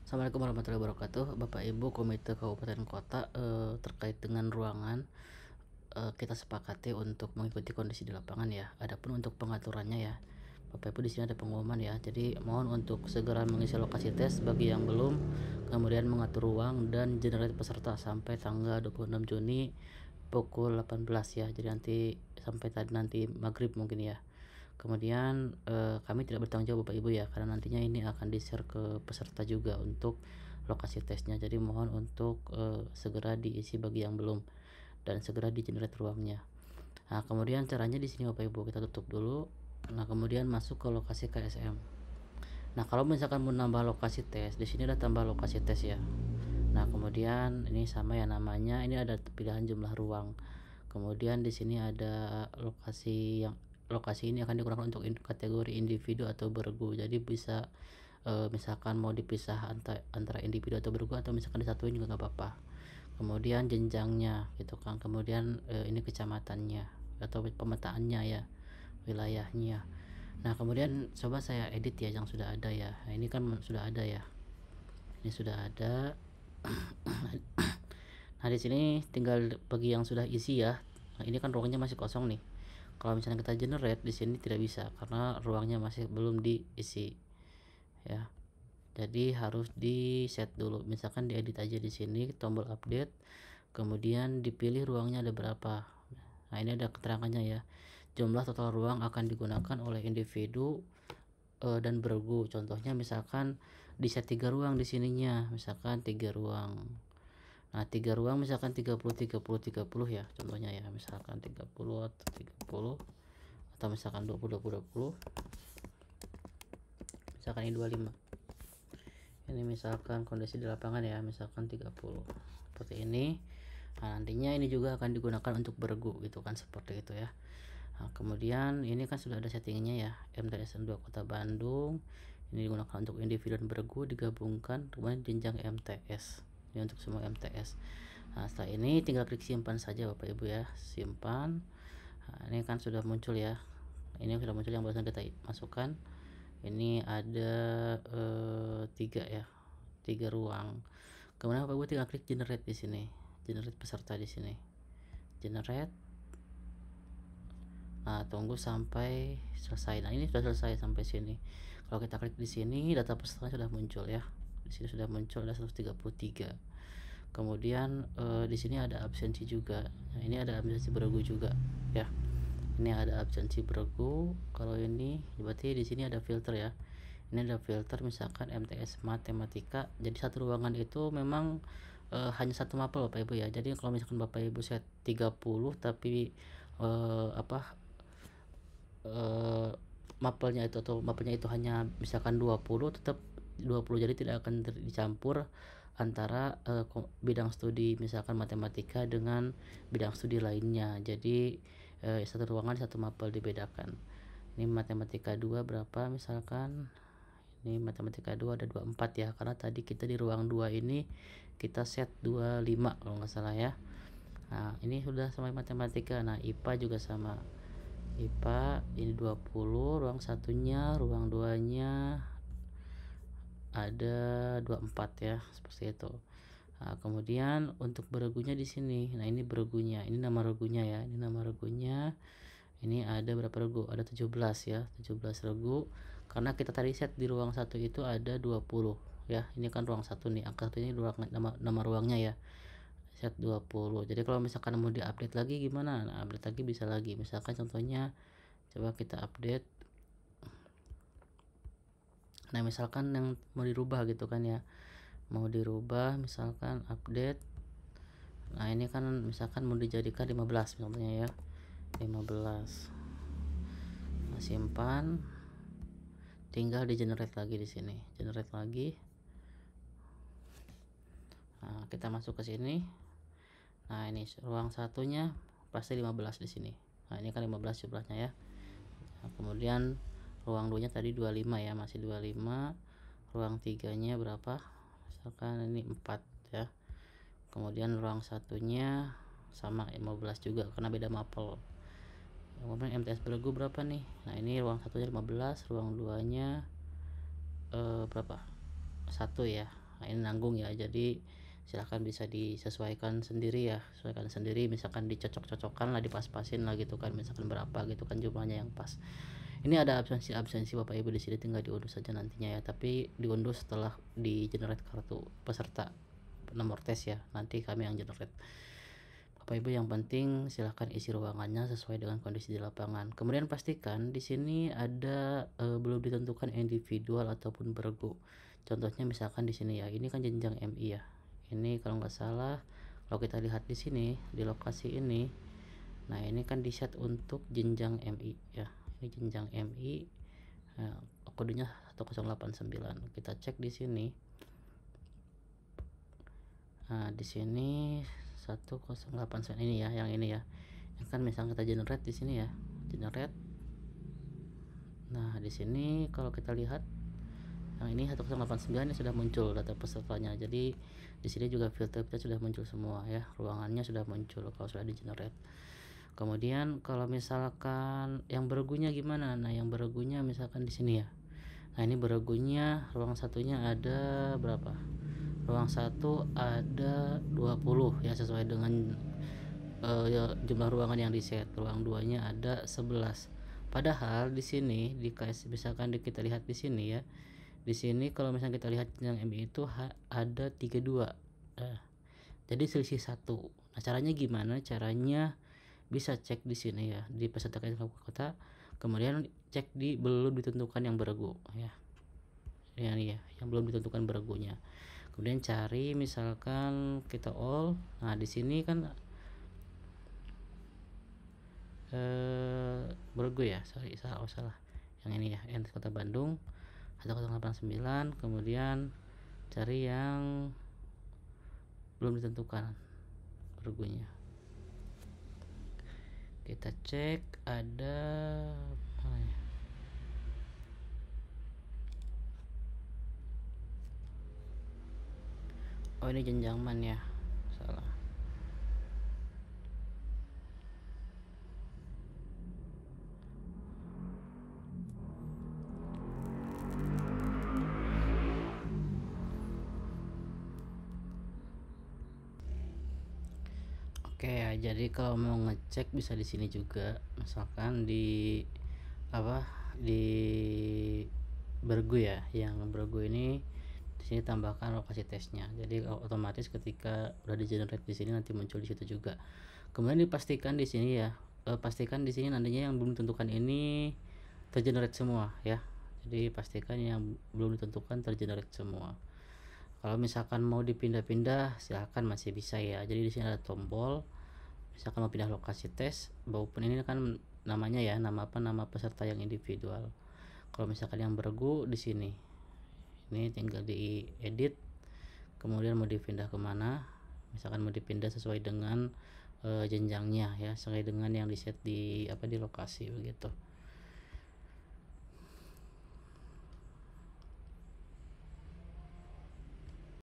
Assalamualaikum warahmatullahi wabarakatuh. Bapak Ibu Komite Kabupaten Kota, terkait dengan ruangan, kita sepakati untuk mengikuti kondisi di lapangan ya. Adapun untuk pengaturannya ya, Bapak Ibu di sini ada pengumuman ya. Jadi mohon untuk segera mengisi lokasi tes bagi yang belum, kemudian mengatur ruang dan generate peserta sampai tanggal 26 Juni pukul 18 ya. Jadi nanti sampai tadi nanti maghrib mungkin ya. Kemudian kami tidak bertanggung jawab Bapak Ibu ya, karena nantinya ini akan di-share ke peserta juga untuk lokasi tesnya. Jadi mohon untuk segera diisi bagi yang belum dan segera di-generate ruangnya. Nah, kemudian caranya di sini Bapak Ibu, kita tutup dulu. Nah, kemudian masuk ke lokasi KSM. Nah, kalau misalkan mau nambah lokasi tes, di sini ada tambah lokasi tes ya. Nah, kemudian ini sama ya namanya, ini ada pilihan jumlah ruang. Kemudian di sini ada lokasi ini akan digunakan untuk kategori individu atau bergu. Jadi bisa misalkan mau dipisah antara individu atau bergu, atau misalkan disatuin juga nggak apa-apa. Kemudian jenjangnya gitu kan. Kemudian ini kecamatannya atau pemetaannya ya, wilayahnya. Nah, kemudian coba saya edit ya yang sudah ada ya. Nah, ini kan sudah ada ya. Ini sudah ada. Nah, di sini tinggal bagi yang sudah isi ya. Nah, ini kan ruangnya masih kosong nih. Kalau misalnya kita generate di sini tidak bisa karena ruangnya masih belum diisi ya. Jadi harus di set dulu. Misalkan diedit aja di sini, tombol update, kemudian dipilih ruangnya ada berapa. Nah, ini ada keterangannya ya. Jumlah total ruang akan digunakan oleh individu dan bergu. Contohnya misalkan di set 3 ruang di sininya, misalkan 3 ruang. Nah, 3 ruang misalkan 30 30 30 ya contohnya ya, misalkan 30 atau 30 atau misalkan 20 20 20, misalkan ini 25. Ini misalkan kondisi di lapangan ya, misalkan 30 seperti ini. Nah, nantinya ini juga akan digunakan untuk bergu gitu kan, seperti itu ya. Nah, kemudian ini kan sudah ada settingnya ya, MTSN 2 Kota Bandung. Ini digunakan untuk individu dan bergu digabungkan, kemudian jenjang MTS. Ini untuk semua MTS. Nah, setelah ini tinggal klik simpan saja Bapak Ibu ya, simpan. Nah, ini kan sudah muncul ya. Ini sudah muncul yang barusan kita masukkan. Ini ada 3 ya, 3 ruang. Kemudian Bapak Ibu tinggal klik generate di sini, generate peserta di sini, generate. Nah, tunggu sampai selesai. Nah, ini sudah selesai sampai sini. Kalau kita klik di sini, data peserta sudah muncul ya. Di sini sudah muncul ada 133. Kemudian di sini ada absensi juga. Nah, ini ada absensi bergu juga ya. Ini ada absensi bergu. Kalau ini berarti di sini ada filter ya. Ini ada filter misalkan MTS matematika. Jadi satu ruangan itu memang hanya satu mapel Bapak Ibu ya. Jadi kalau misalkan Bapak Ibu set 30 tapi mapelnya itu hanya misalkan 20, tetap 20, jadi tidak akan dicampur antara bidang studi misalkan matematika dengan bidang studi lainnya. Jadi satu ruangan satu mapel dibedakan. Ini matematika 2 berapa misalkan, ini matematika 2 ada 24 ya, karena tadi kita di ruang 2 ini kita set 25 kalau nggak salah ya. Nah, ini sudah sampai matematika. Nah, IPA juga sama, IPA ini 20, ruang satunya, ruang 2 nya ada 24 ya, seperti itu. Nah, kemudian untuk bergunya di sini. Nah, ini bergunya, ini nama regunya ya, ini nama regunya. Ini ada berapa regu? Ada 17 ya, 17 regu. Karena kita tadi set di ruang 1 itu ada 20 ya. Ini kan ruang 1 nih, angka 1 ini nama ruangnya ya. Set 20. Jadi kalau misalkan mau diupdate lagi gimana? Nah, update lagi bisa lagi. Misalkan contohnya coba kita update. Nah, misalkan yang mau dirubah gitu kan ya, mau dirubah misalkan update. Nah, ini kan misalkan mau dijadikan 15 misalnya ya, 15. Nah, simpan, tinggal di generate lagi di sini, generate lagi. Nah, kita masuk ke sini. Nah, ini ruang satunya pasti 15 di sini. Nah, ini kan 15 jumlahnya ya. Nah, kemudian ruang 2 nya tadi 25 ya, masih 25. Ruang 3 nya berapa, misalkan ini 4 ya. Kemudian ruang satunya sama 15 juga karena beda mapel. Kemudian MTS bergu berapa nih? Nah, ini ruang satunya 15, ruang 2 nya berapa, 1 ya. Nah, ini nanggung ya, jadi silahkan bisa disesuaikan sendiri ya, sesuaikan sendiri, misalkan dicocok-cocokkan lah, dipas-pasin lah gitu kan, misalkan berapa gitu kan jumlahnya yang pas. Ini ada absensi Bapak Ibu di sini, tinggal diunduh saja nantinya ya, tapi diunduh setelah di generate kartu peserta nomor tes ya, nanti kami yang generate. Bapak Ibu yang penting silahkan isi ruangannya sesuai dengan kondisi di lapangan. Kemudian pastikan di sini ada belum ditentukan individual ataupun bergu. Contohnya misalkan di sini ya, ini kan jenjang MI ya. Ini kalau nggak salah, kalau kita lihat di sini di lokasi ini, nah ini kan di set untuk jenjang MI ya. Ini jenjang MI. Nah, kodenya 1089. Kita cek di sini. Nah, di sini 1089 ini ya, yang ini ya. Yang kan misalnya kita generate di sini ya. Generate. Nah, di sini kalau kita lihat yang ini 1089 ini sudah muncul data pesertanya. Jadi di sini juga filter kita sudah muncul semua ya. Ruangannya sudah muncul kalau sudah di generate. Kemudian kalau misalkan yang bergunya gimana? Nah, yang bergunya misalkan di sini ya. Nah, ini bergunya ruang satunya ada berapa? Ruang satu ada 20 ya, sesuai dengan ya, jumlah ruangan yang di set. Ruang 2-nya ada 11. Padahal di sini misalkan kita lihat di sini ya. Di sini kalau misalnya kita lihat yang MI itu ada 32. Nah, jadi selisih 1. Nah, caranya gimana? Caranya bisa cek di sini ya, di peserta kota, kemudian cek di belum ditentukan yang beregu ya. Ini ya, yang belum ditentukan beregunya. Kemudian cari misalkan kita all. Nah, di sini kan beregu ya, salah. Yang ini ya, yang kota Bandung 1089. Kemudian cari yang belum ditentukan beregunya. Kita cek ada mana ya? Oh, ini jenjangman ya, salah. Oke ya, jadi kalau mau ngecek bisa di sini juga, misalkan di apa, di bergu ya, yang bergu ini di sini tambahkan lokasi tesnya. Jadi otomatis ketika udah di generate di sini nanti muncul di situ juga. Kemudian dipastikan di sini ya, pastikan di sini nantinya yang belum ditentukan ini tergenerate semua ya. Jadi pastikan yang belum ditentukan tergenerate semua. Kalau misalkan mau dipindah-pindah silahkan, masih bisa ya. Jadi di sini ada tombol, misalkan mau pindah lokasi tes maupun ini kan namanya ya, nama peserta yang individual. Kalau misalkan yang beregu di sini, ini tinggal di edit, kemudian mau dipindah kemana, misalkan mau dipindah sesuai dengan jenjangnya ya, sesuai dengan yang di set di lokasi begitu.